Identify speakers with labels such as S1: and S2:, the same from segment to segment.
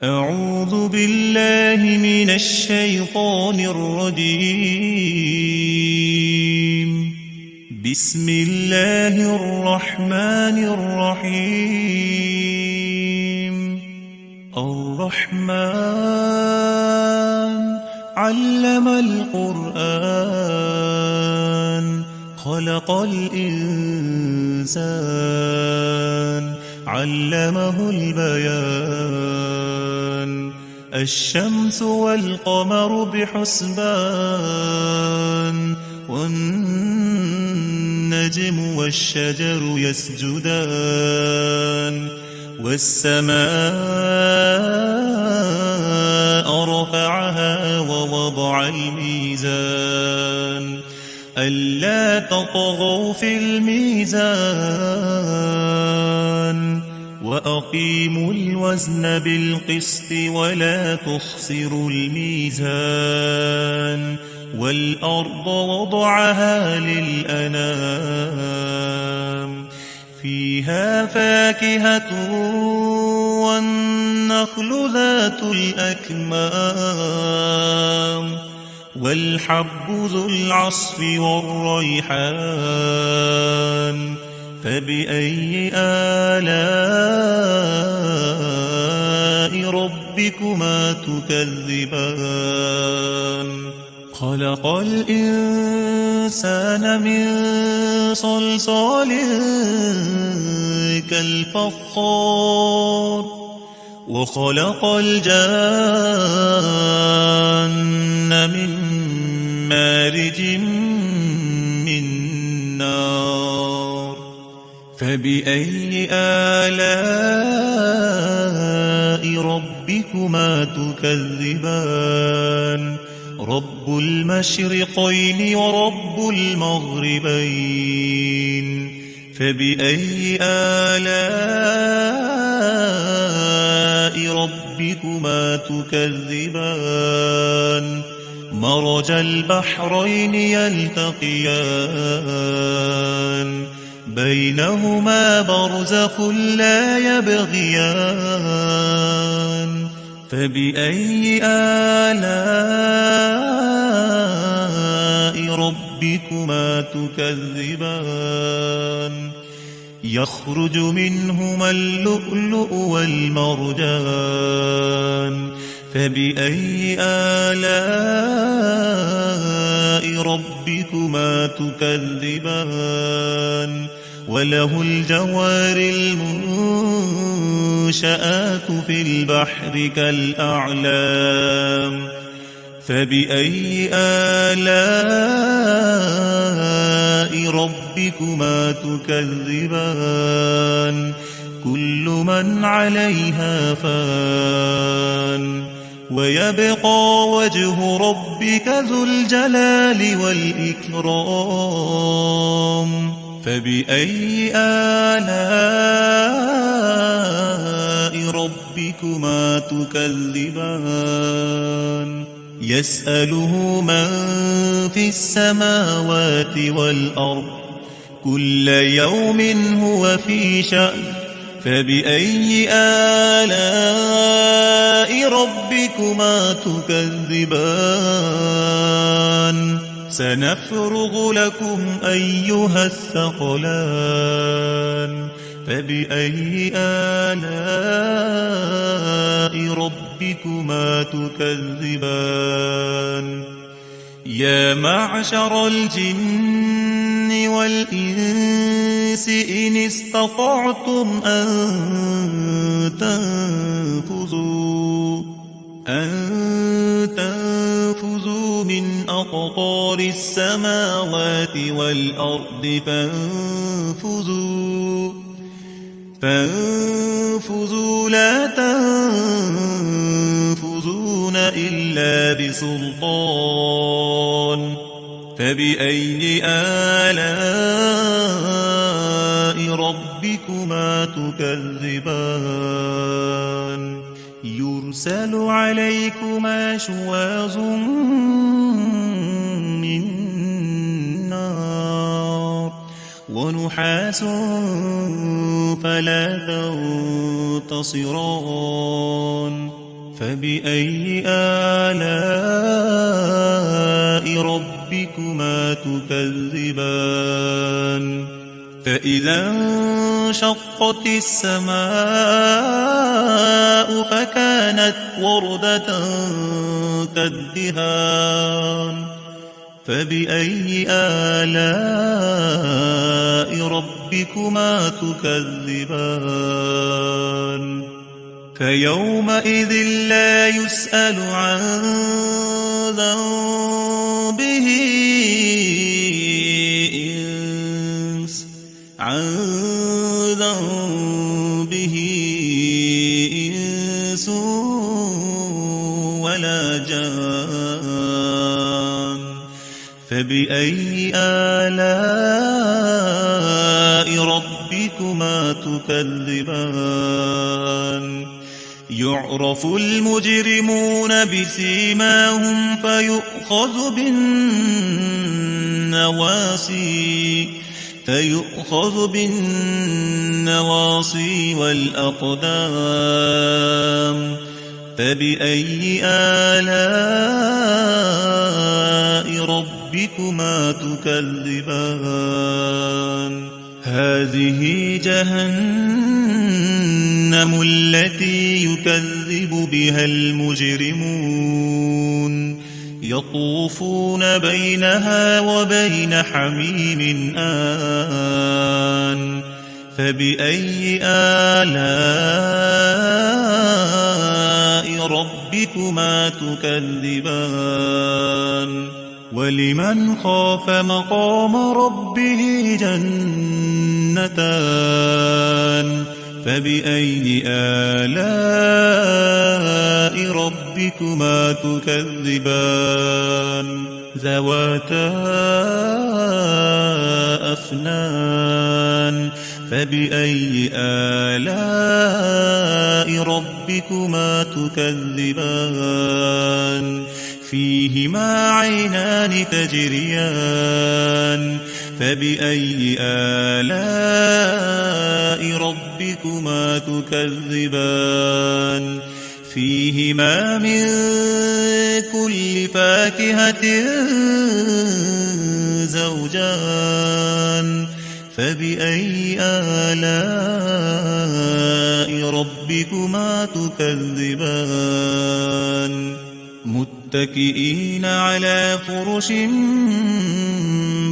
S1: أعوذ بالله من الشيطان الرجيم. بسم الله الرحمن الرحيم. الرحمن علم القرآن خلق الإنسان علمه البيان. الشمس والقمر بحسبان والنجم والشجر يسجدان. والسماء رفعها ووضع الميزان ألا تطغوا في الميزان وأقيموا الوزن بالقسط ولا تخسروا الميزان. والأرض وضعها للأنام فيها فاكهة والنخل ذات الأكمام والحب ذو العصف والريحان. فبأي آلاء ربكما تكذبان؟ خلق الإنسان من صلصال كالفخار وخلق الجان من مارج من نار. فبأي آلاء ربكما تكذبان؟ رب المشرقين ورب المغربين. فبأي آلاء ربكما تكذبان؟ مرج البحرين يلتقيان بينهما برزخ لا يبغيان. فبأي آلاء ربكما تكذبان؟ يخرج منهما اللؤلؤ والمرجان. فبأي آلاء ربكما تكذبان؟ وله الجوار المنشآت في البحر كالأعلام. فبأي آلاء ربكما تكذبان؟ كل من عليها فان ويبقى وجه ربك ذو الجلال والإكرام. فبأي آلاء ربكما تكذبان؟ يسأله من في السماوات والأرض كل يوم هو في شأن. فبأي آلاء ربكما تكذبان؟ سنفرغ لكم أيها الثقلان. فبأي آلاء ربكما تكذبان؟ يا معشر الجن والإنس إن استطعتم أن تنفذوا من أقطار السماوات والأرض فانفذوا لا تنفذون إلا بسلطان. فبأي آلاء ربكما تكذبان؟ يرسل عليكما شواظ من نار ونحاس فلا تنتصران فبأي آلاء ربكما تكذبان فإذا انشقت السماء فكانت وردة كالدهان فبأي آلاء ربكما تكذبان فيومئذ لا يسأل عن ذنبه إنس ولا جان فبأي آلاء ربكما تكذبان يعرف المجرمون بسيماهم فيؤخذ بالنواصي والأقدام فبأي آلاء ربكما تكذبان هذه جهنم التي يكذب بها المجرمون يطوفون بينها وبين حميم آن فبأي آلاء ربكما تكذبان ولمن خاف مقام ربه جنتان فبأي آلاء ربكما تكذبان ذواتا أفنان فبأي آلاء ربكما تكذبان فيهما عينان تجريان فبأي آلاء ربكما تكذبان فيهما من كل فاكهة زوجان فبأي آلاء ربكما تكذبان متكئين على فرش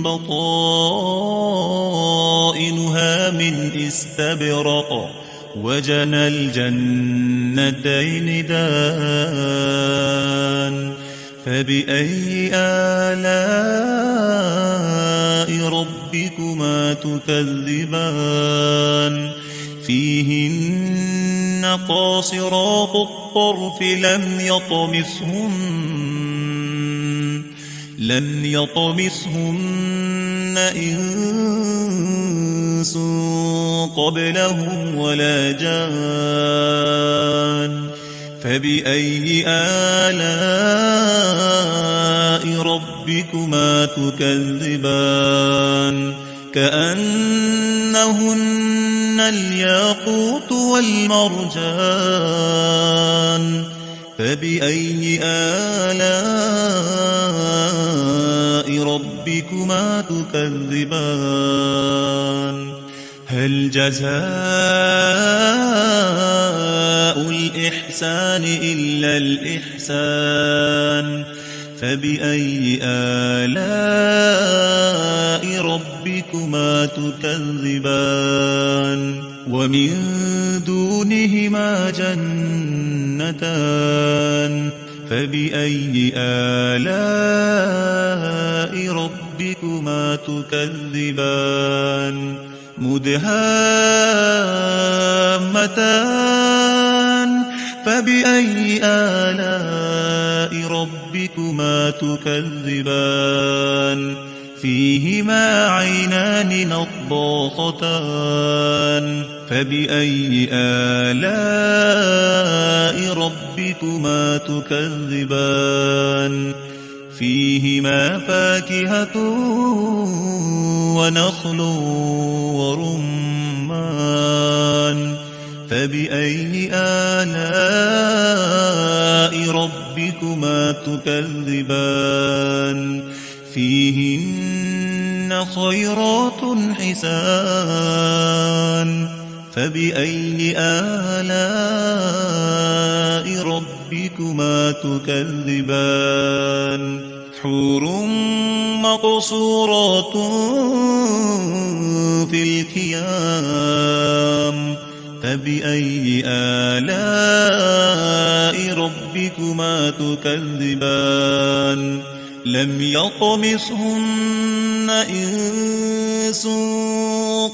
S1: بطائنها من استبرق وجنى الجنتين دان فبأي آلاء ربكما تكذبان فيهن قاصرات الطرف لم يطمثهن إنس قبلهم ولا جان فبأي آلاء ربكما تكذبان كأنهن الياقوت والمرجان فبأي آلاء ربكما تكذبان هل جزاء الإحسان إلا الإحسان فبأي آلاء ربكما تكذبان ومن دونهما جنتان فبأي آلاء ربكما تكذبان مدهامتان فبأي آلاء ربكما تكذبان فيهما عينان نضاختان فبأي آلاء ربكما تكذبان فيهما فاكهة ونخل ورمان فبأي آلاء ربكما تكذبان فيهن خيرات حسان فبأي آلاء ربكما تكذبان حور مقصورات في الخيام فبأي آلاء ربكما تكذبان لم يطمثهن إنس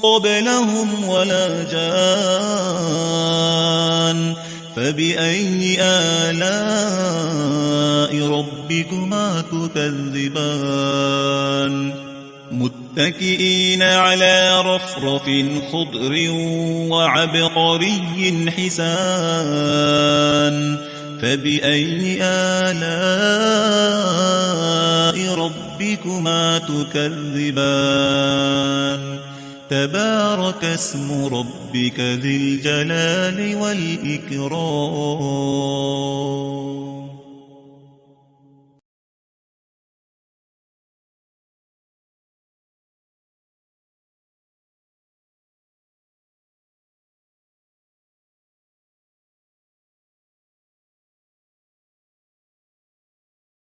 S1: قبلهم ولا جان فبأي آلاء ربكما تكذبان متكئين على رفرف خضر وعبقري حسان فبأي آلاء ربكما تكذبان تبارك اسم ربك ذي الجلال والإكرام